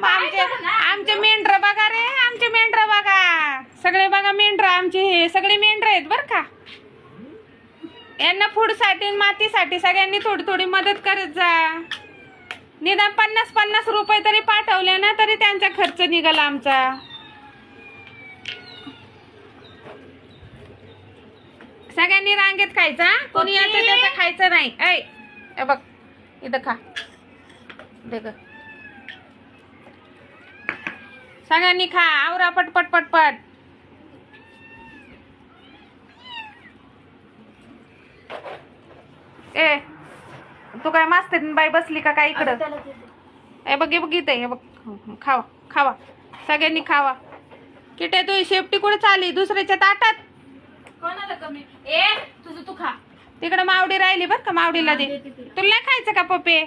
आमचे मेंढर बघा रे, आमचे मेंढर बघा सगळे, बघा मेंढर आमचे, हे सगळे मेंढर आहेत बर का. यांना फूडसाठी मातीसाठी सगळ्यांनी थोडी थोडी मदत करत जा. निदान 50-50 रुपये तरी पाठवले ना तरी त्यांचा खर्च निघाला आमचा. सगळ्यांनी रांगेत खायचा, कोणी याचं त्याचं खायचं नाही. ऐ बघ इथं खा, देख सगळ्यांनी खा, आवरा पटपट पटपट. ए तू काय मास्तर बाई बसली का काय इकडं? ए बघ बघ इथे, हे बघ खावा खावा सगळ्यांनी खावा. किटे तू शेपटी कुठे चालली दुसऱ्याच्या ताटात? कोणाला कमी? ए तुझं तू खा. तिकडे मावडी राहिली बर का, मावडीला दे. तुला नाही खायचं का पप्पे?